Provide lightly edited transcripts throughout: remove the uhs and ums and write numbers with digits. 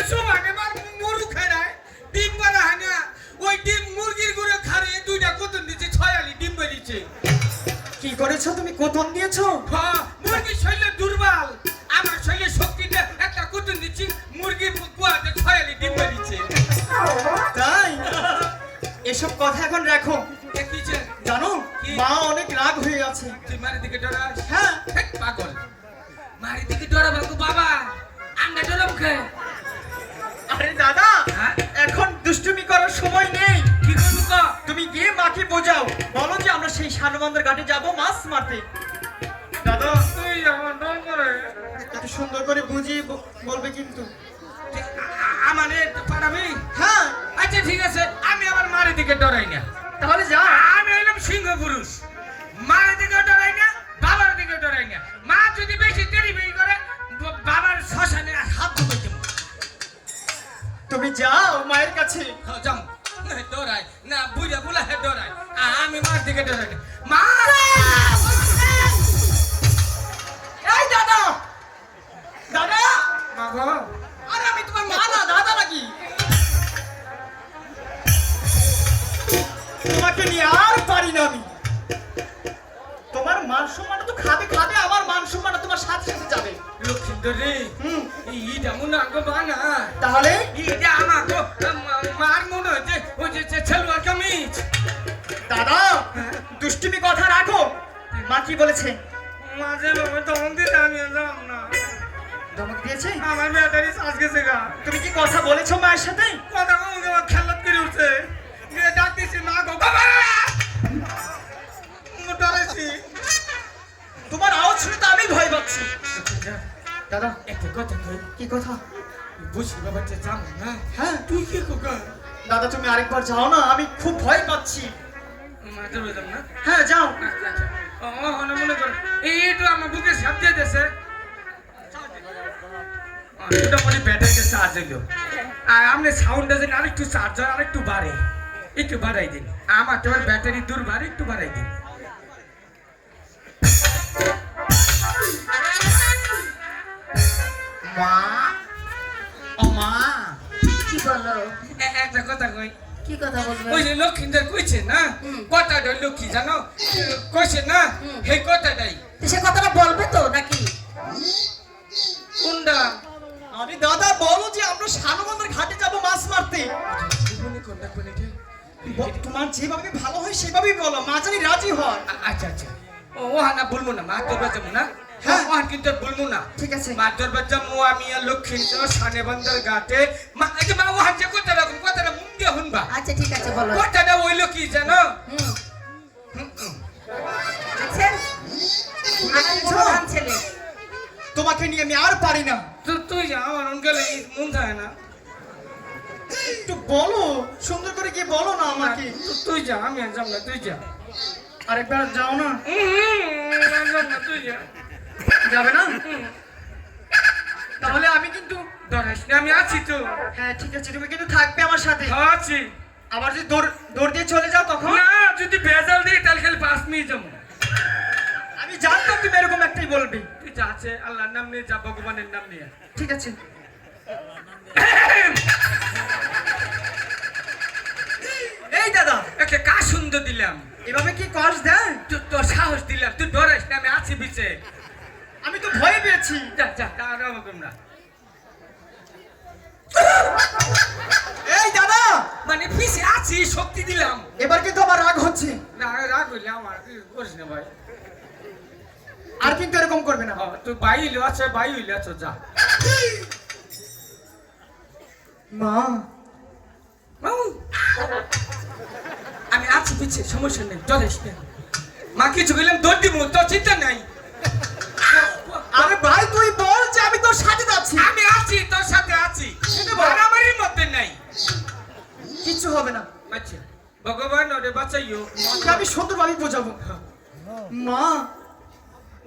সমানে আমার মুরু খায় ডিম বানা হয় না ওই ডিম মুরগির গুঁড়ো খারে দুইটা কোতন দিচ্ছে 6 আলি ডিম বেরিয়েছে কি করেছো তুমি কোতন দিয়েছো হ্যাঁ মুরগির শরীরে দুর্বল আমার শরীরে শক্তিটা একটা কোতন দিচ্ছি মুরগির কুয়াতে 6 আলি ডিম বেরিয়েছে তাই এসব কথা এখন রাখো দেখিছে জানো মা অনেক রাগ হয়ে আছে তুই মারি দিকে ডরাস হ্যাঁ হেক, পাগল মারি দিকে ডরাবো গো বাবা আমরা ডরাম খে আরে দাদা হ্যাঁ? এখন দুষ্টুমি করার সময় নেই কি করবো ক তুমি গিয়ে মাকে বোঝাও বলো যে আমরা সেই সানবন্দর ঘাটে যাব মাছ মারতে দাদা তুই আমার ডর করে একটু সুন্দর করে বুঝিয়ে বলবে কিন্তু আমারে পারাবি হ্যাঁ আচ্ছা ঠিক আছে আমি আমার মারি দিকে ডরাই না তাহলে যা আমি হইলাম সিংহ পুরুষ মায়ের দিকে ডরাই না বাবার দিকে ডরাই না মা যদি বেশি দেরি বেরি করে বাবার শ্মশানে হাত ধুবে দেবো তুমি যাও মায়ের কাছে যাম ডরাই না বুঝা বুলা ডরাই আমি মার দিকে ডরাই না মা এই দাদা দাদা মা গো আরে আমি তোমার মা না দাদা নাকি তোমাকে নিয়ে আর পারি না আমি তোমার মান সম্মান তো খাবে খাবে আমার মান সম্মান তোমার সাথে সাথে যাবে লক্ষ্মীন্দর রে ইটা মনে আগে বানা তাহলে ইটা আমাকে মার মনে হচ্ছে ওই যে ছেলুয়ার কামিজ দাদা দুষ্টুমি কথা রাখো মা কি বলেছে মাঝে বাবা তখন দিতে আমি এলাম না ধমক দিয়েছে আমার ব্যাটারি চার্জ গেছে গা তুমি কি কথা বলেছো মায়ের সাথে কথা কম খেলাত করে উঠছে ডাক দিছি মা গো বাবা ডরাইছি তোমার আওয়াজ শুনে তো আমি ভয় পাচ্ছি দাদা একটা কথা কই কি কথা বুঝি বাবা যে জান না হ্যাঁ তুই কি কোকা দাদা তুমি আরেকবার যাও না আমি খুব ভয় পাচ্ছি মাঝে বললাম না হ্যাঁ যাও আচ্ছা আচ্ছা ও হনে মনে কর এইটু আমার বুকে সাপ দিয়ে দেছে মোটামুটি ব্যাটারিতে চার্জ হইলো আর আপনি সাউন্ডটা যেন আরেকটু চার্জ হয় আরেকটু বাড়ে একটু বাড়াই দিন আমার তোমার ব্যাটারি দুর্বার একটু বাড়াই দিন মা ও মা কি বলো একটা কথা কই কি কথা বলবে ওই যে লক্ষ্মীদের কইছে না কথাটা লক্ষ্মী জানো কইছে না সেই কথাটাই তো সে কথাটা বলবে তো নাকি কোনটা আরে দাদা বলো যে আমরা সানবন্দর ঘাটে যাব মাছ মারতে কোনটা তোমার যেভাবে ভালো হয় সেভাবেই বলো মা জানি রাজি হয় আচ্ছা আচ্ছা ও হানা বলবো না মা তোর বাচ্চা না হ্যাঁ। ওহান কিন্তু বলবো না ঠিক আছে মা তোর বাচ্চা মো আমি আর লক্ষ্মীন্দর সানেবন্দর ঘাটে মা আগে মা ওহান যে কথাটা কথাটা মুখ দিয়ে শুনবা আচ্ছা ঠিক আছে বলো কথাটা হইলো কি জানো দেখছেন আমি প্রধান ছেলে তোমাকে নিয়ে আমি আর পারি না তুই যা আমার অনকালে মন থাকে না একটু বলো সুন্দর করে কি বলো না আমাকে তুই যা আমি আর যাব না তুই যা আরেকবার যাও না যাব না তুই যা যাবে না তাহলে আমি কিন্তু ধরাস না আমি আছি তো হ্যাঁ ঠিক আছে তুমি কিন্তু থাকবে আমার সাথে আছি আবার যদি দৌড় দিয়ে চলে যাও তখন না যদি ভেজাল দিই তাহলে খালি 5 মিনিট যাবো আমি জানতাম তুমি এরকম একটাই বলবে তুই যা আছে আল্লাহর নাম নিয়ে যা ভগবানের নাম নিয়ে ঠিক আছে এই দাদা একটা কাজ সুন্দর দিলাম এভাবে কি কষ্ট দেয় তোর সাহস দিলাম তুই ডরাস না আমি আছি পিছে আমি তো ভয় পেয়েছি যা যা কারণ না এই দাদা মানে পিছে আছি শক্তি দিলাম এবার কিন্তু আমার রাগ হচ্ছে না রাগ হইলে আমার করিস না ভাই আর কিন্তু এরকম করবে না তুই বাই হইলে আছে বাই হইলে আছো যা মা মামু, আমি আছি পিছে সমস্যা নেই ডরাস না মা কিছু গেলাম দৌড় দিব তোর চিন্তা নাই আরে ভাই তুই বল যে আমি তোর সাথে যাচ্ছি আমি আছি তোর সাথে আছি মারামারির মধ্যে নাই কিচ্ছু হবে না আচ্ছা ভগবান ওরে বাঁচাইও মাকে আমি সুন্দরভাবে বোঝাবো মা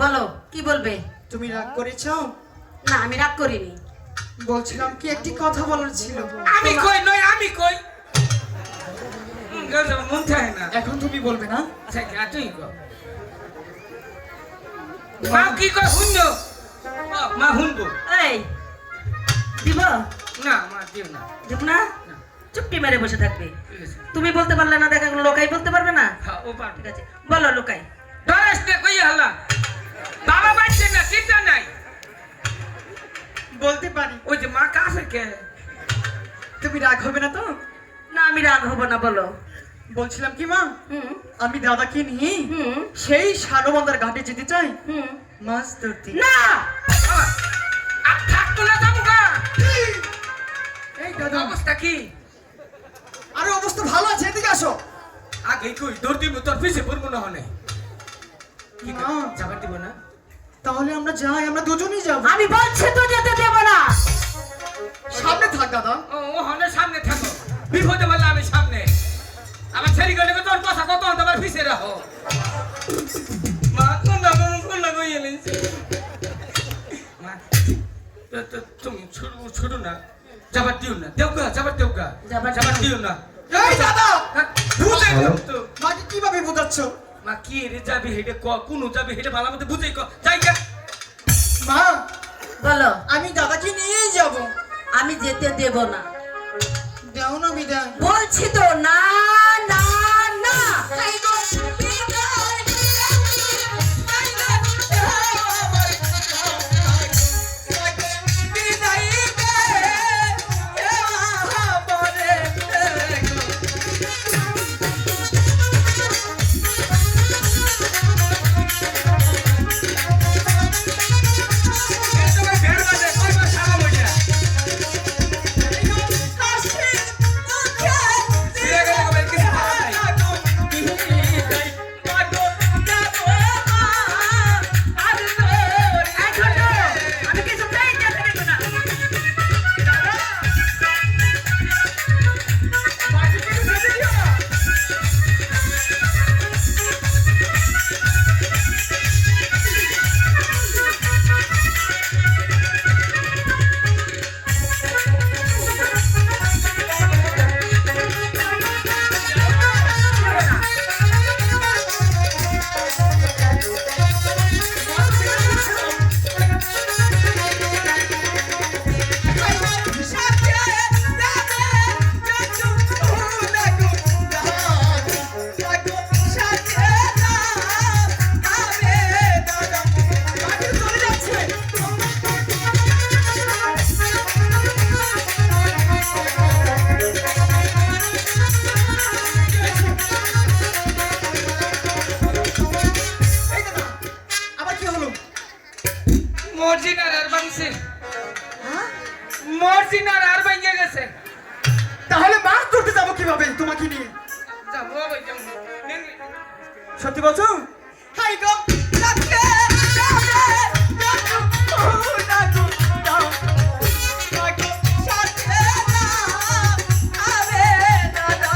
বলো কি বলবে তুমি রাগ করেছো না আমি রাগ করিনি বলছিলাম কি একটি কথা বলার ছিল আমি কই নয় আমি কই মন থাকে না এখন তুমি বলবে না আচ্ছা তুই কর মা কি কয় শুনছো মা শুনবো এই দিব না মা দিও না। দেব না? না। চুপটি মেরে বসে থাকবে। ঠিক আছে। তুমি বলতে পারলে না, দেখা গেলো লোকাই বলতে পারবে না। হ্যাঁ ও পারবে। ঠিক আছে, বলো লোকাই। ধরেস নে কই হলা। বাবা বাইছে না চিন্তা নাই। বলতে পারি। ওই যে মা কাছে কে। তুমি রাগ হবে না তো? না আমি রাগ হবো না, বলো। বলছিলাম কি মা, হুম আমি দাদাকে নিয়ে হুম সেই সানবন্দার ঘাটে যেতে চাই হুম। মাছ ধরতে। না, থাকতো না যাবো গা। এই দাদা, অবস্থা কি? আরে অবস্থা ভালো আছে, এদিকে আসো। আগে কই দৌড় দিব তোর পিছে পড়বো না হনে। কি মা, যাবার দিব না? তাহলে আমরা যাই, আমরা দুজনেই যাব। আমি বলছি তো যেতে দেব না। সামনে থাক দাদা। ও হনে সামনে থাকো। বিপদে বললে আমি সামনে। আমার ছেড়ি গেলে তোর কথা কত তোমার পিছে রাখো। মা কোন না কই এলেছি। মা তুমি ছোট না। যাবার দিও না। দেওগা যাবার দেওগা। যাবার দিও না। এই দাদা, বুঝে দাও তো। মাকে কিভাবে বোঝাচ্ছ? মা কি রে যাবি হেডে ক কোন যাবি হেডে ভালো মতো বুঝেই ক যাই গা। মা, বলো। আমি দাদাকে নিয়েই যাব। আমি যেতে দেব না। দাও না বিদায়। বলছি তো না না না। আমি কিছু চাই যেতে দেব না। এই দাদা, আবার কি হলো? মর্জিনার আর বাংছে হ্যাঁ? মর্জিনার আর ভাঙে গেছে। তাহলে মাছ ধরতে যাবো কিভাবে তোমাকে নিয়ে? যাবো ভাই যাবো। সত্যি বলছো? হাই গো রাখে যাবে যাবো নাগো দাও নাগো সাথে না আরে দাদা।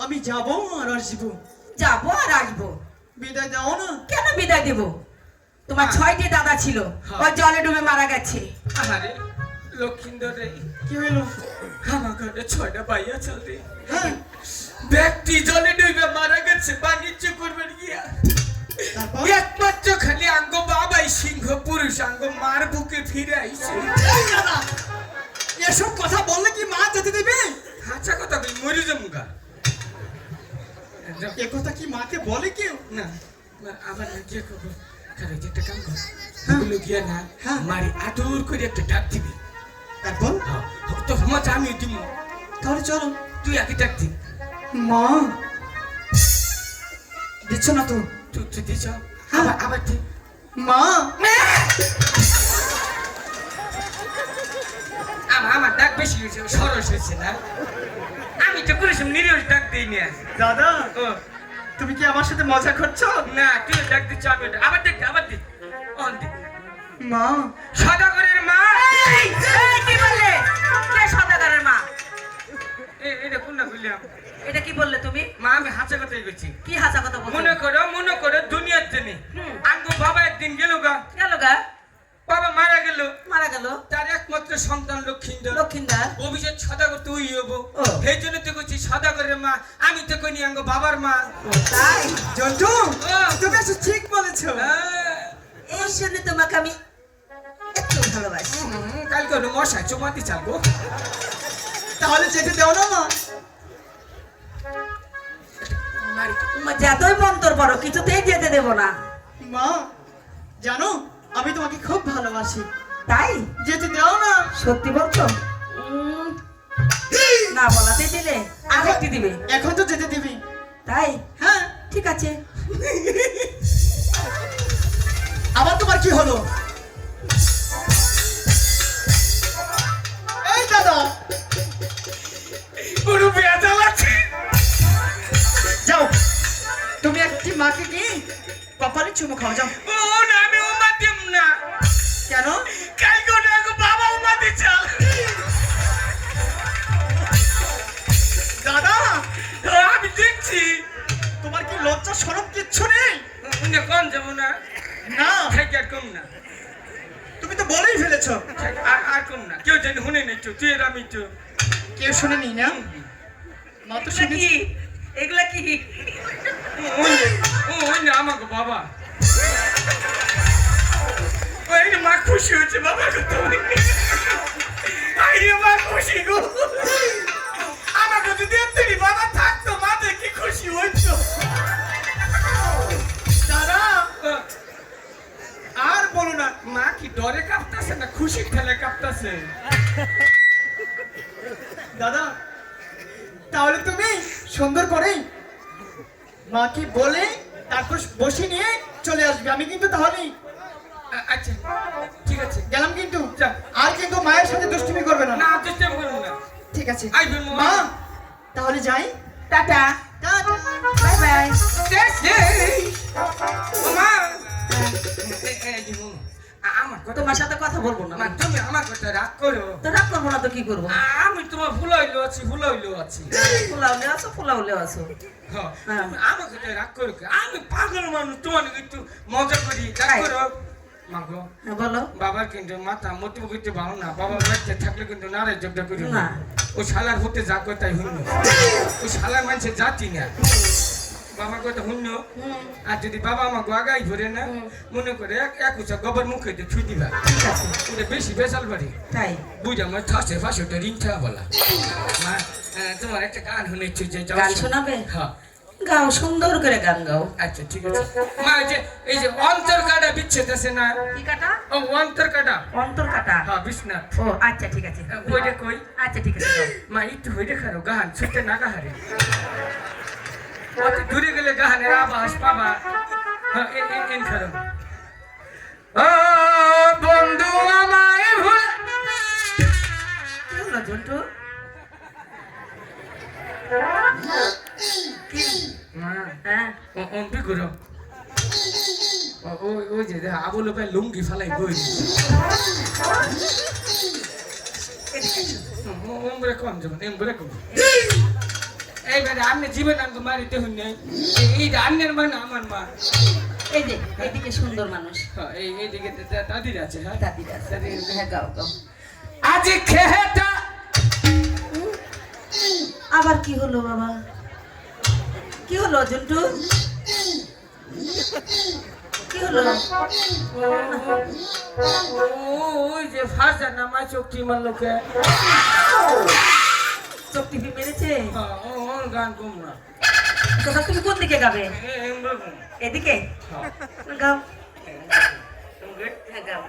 আমি যাবো আর আসবো। যাবো আর আসবো। বিদায় দাও না। কেন বিদায় দেব? তোমার 6টি দাদা ছিল, ওই জলে ডুবে মারা গেছে। আরে লক্ষিন্দর রে কি হলো? আমার ঘরে 6টা ভাইয়া চলে। হ্যাঁ, ব্যক্তি জলে ডুবে মারা গেছে বাণিজ্য করবার গিয়া। তারপর? একমাত্র খালি আঙ্গ বাবাই সিংহ পুরুষ আঙ্গ মার বুকে ফিরে আইছে। এই দাদা, এসব কথা বললে কি মা যেতে দেবে? হাঁচা কথা কই মরি যামুগা। এ কথা কি মাকে বলে কেউ? না আবার না গিয়ে করবো। কারণ একটা কাম কর ওগুলো গিয়া না হ্যাঁ। মারি আদর করে একটা ডাক দিবি। তারপর? তো মজা আমি দিব। তাহলে চলো। তুই আগে ডাক দিবি। মা, দিচ্ছ না তো? তুই দিছ হ্যাঁ। আবার তুই মা, আমার ডাক বেশি হয়েছে সরস হয়েছে না। আমি তো কোনো সময় নিরস ডাক দিই না। দাদা, ও তুমি কি আমার সাথে মজা করছো? না তুই দেখ দিচ্ছ আমি আবার দেখ আবার দেখ অন দেখ মা, সদাগরের মা এই, এই, কি বললে? কে সদাগরের মা? এটা কোনটা বললাম এটা কি বললে তুমি? মা আমি হাসা কথাই করছি কি হাসা কথা বলছো? মনে করো দুনিয়ার জন্য হুম। আঙ্গু বাবা একদিন গেল গা গেল গা, বাবা মারা গেল মারা গেল। তার একমাত্র সন্তান লক্ষ্মীন্দর লক্ষিন্দর অভিষেক সদাগর তুই হবো ও। সেই জন্য তো করছি সদাগরের মা আমি তো কইনি আঙ্গু বাবার মা তাই জন্টু, ও। তুমি আসলে ঠিক বলেছো। হ্যাঁ। এই জন্য তোমাকে আমি একটু ভালোবাসি। কালকে হলো মশাই চুমাতি চালবো তাহলে যেতে দাও না মা। তোমার যতই মন্তর পড়ো কিছুতেই যেতে দেব না। মা, জানো আমি তোমাকে খুব ভালোবাসি। তাই যেতে দাও না। সত্যি বলছো? না বলাতে দিলে আর একটি দিবে। এখন তো যেতে দিবি। তাই হ্যাঁ, ঠিক আছে। আবার তোমার কি হলো? এই দাদা, পুরো বেজা লাগছে যাও তুমি একটি মাকে কি কপালে চুমু খাও, যাও। ও না আমি উমা দিম না কেন? কালকে ওটা আঙ্গু বাবা উমা দি চাল দাদা, আমি দেখছি তোমার কি লজ্জা শরম কিচ্ছু নেই? উনি কম যাবো না না, থেকে আর কম না তুমি তো বলেই ফেলেছো। আর কম না কেউ জানি শুনে নিচ্ছ তুই আর আমি তো কেউ শুনেনি না? মা তো এগুলা শুনেছি। কি? এগুলা কি? ওই না আমাকে বাবা ওই না মা খুশি হচ্ছে বাবা কত আরে মা খুশি গো আমাকে যদি এতই বাবা থাকতো মা দেখি খুশি হইতো দাদা, আর বলো না। মা কি ডরে কাঁপতাছে না খুশি খেলে কাঁপতাছে দাদা, তাহলে তুমি সুন্দর করে মাকে বলে তারপর বসে নিয়ে চলে আসবে। আমি কিন্তু তাহলে আচ্ছা ঠিক আছে গেলাম, কিন্তু যা। আর কিন্তু মায়ের সাথে দুষ্টুমি করবে না। না চেষ্টা করবো না ঠিক আছে আইবে মা, তাহলে যাই। Tata, tata. Bye bye. মা আমার কথা তোমার সাথে কথা বলবো না। মা তুমি আমার কথা রাগ করো তো রাগ করবো না তো কি করবো? আমি তোমার ফুলাইলো আছি ফুলাউলে আছো, ফুলাউলে আছো। হ্যাঁ, হ্যাঁ। তুমি আমার কথা রাগ করো কে? আমি পাগল মানুষ তোমার একটু মজা করি রাগ তাই? করো মাগো হ্যাঁ, বলো। বাবার কিন্তু মাথা মতো করতে ভালো না বাবা বাচ্চা থাকলে কিন্তু নারে জবদা করি না। না ও শালার হতে যা করে তাই হুন্য ও শালার মানুষের জাতি না বাবা কথা হুন্য আর যদি বাবা আমাকে আগাই ধরে না মনে করে এক উঁচা গোবর মুখে দিয়ে ছুই দিবা ঠিক আছে। ওটা বেশি বেসাল বাড়ি তাই বুঝা আমার ঠাসে ফাঁসে ওটা রিংঠা বলা মা তোমার একটা গান শুনেছি যে যাও গান শোনাবে? হ্যাঁ গাও, সুন্দর করে গান গাও। আচ্ছা ঠিক আছে মা এই যে অন্তর কাটা বিচ্ছেদ আছে না কি কাটা? ও অন্তর কাটা অন্তর কাটা। হ্যাঁ বিশ্বনাথ ও আচ্ছা ঠিক আছে। ওইটা কই আচ্ছা ঠিক আছে, গাও। মা একটু হইলে খারো গান ছুটতে না গাহারে অত দূরে গেলে গাহানের আবাস পাবা হ্যাঁ এন খারো ও বন্ধু আমায় ভুল কি হলো জন্টু? কি? মা হ্যাঁ, অম্পি করো ওই যে আবুল ভাই লুঙ্গি ফালাই বই এদিকে এসো। ওমরে কম যাবেন এমরে কম এইবারে আপনি জীবন আমাকে মারিতে হুন নাই এই রান্নের মা না আমার মা এই যে এইদিকে সুন্দর মানুষ। হ্যাঁ এইদিকে দাদির আছে হ্যাঁ দাদিরা আছে। হ্যাঁ, গাও গাও। আজ খেহেটা আবার কি হলো বাবা? কি হলো জন্টু? কি হলো? ওই যে ফাঁসা নামায় চোখটি মারলোকে চোখ টিপি মেরেছে? ওর গান কম না কোথা তুমি কোন দিকে গাবে? এমরে কম এদিকে গাও। হ্যাঁ, গাও।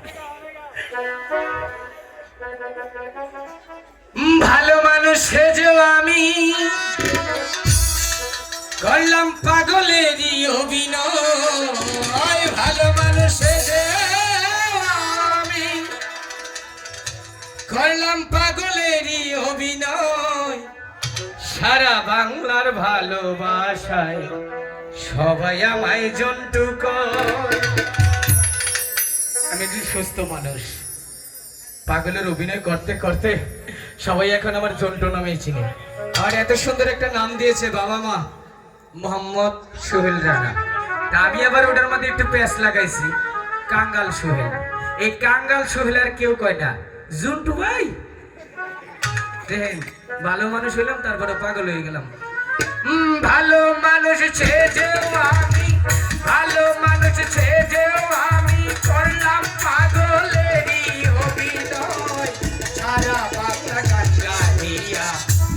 ভালো মানুষ সেজো আমি করলাম পাগলেরই অভিনয় ভালো মানুষ সেজে আমি করলাম পাগলেরই অভিনয় সারা বাংলার ভালোবাসায় সবাই আমায় জন্টু কয়। আমি একজন সুস্থ মানুষ, পাগলের অভিনয় করতে করতে সবাই এখন আমার জন্টু নামেই চিনে। আর এত সুন্দর একটা নাম দিয়েছে বাবা মা, মোহাম্মদ সোহেল রানা। তা আমি আবার ওটার মধ্যে একটু প্যাঁচ লাগাইছি, কাঙ্গাল সোহেল। এই কাঙ্গাল সোহেল আর কেউ কয় না, জন্টু ভাই। দেখেন, ভালো মানুষ হইলাম তারপরে পাগল হয়ে গেলাম। ভালো মানুষ ছেড়েও আমি, ভালো মানুষ ছেড়েও আমি করলাম পাগলেরই অভিনয়। সারা বাংলা গান গাইয়া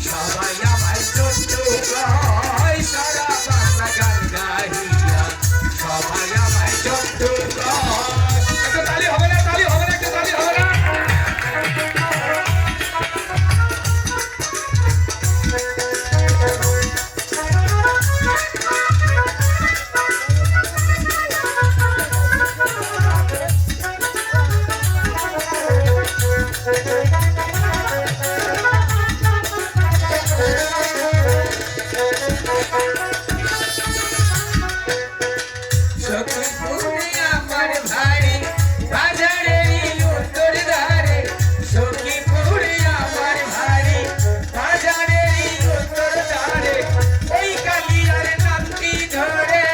সবাই আমায় জন্টু কয়। সারা বাংলা গান গাইয়া সবাই আমায় জন্টু কয়। একটু তালি হবে না, তালি হবে না, একটু তালি হবে না। সখীপুরে আমার ভাই, বাজারেরই উত্তর ধারে। সখীপুরে আমার ভাই, বাজারেরই উত্তর ধারে। ওই কালিয়ার নামটি ধরে,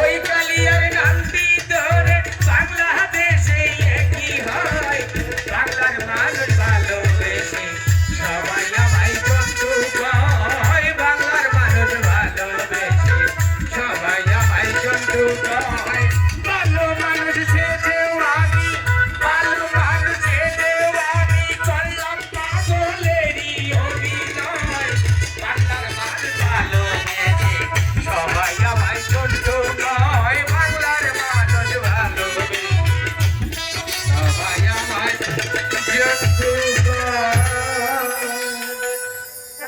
ওই কালিয়ার নামটি ধরে বাংলাদেশে একই হয়। বাংলার মানুষ ভালোবেসে সবাই আমায় জন্টু কয়। বাংলার মানুষ ভালোবেসে সবাই আমায় জন্টু কয়।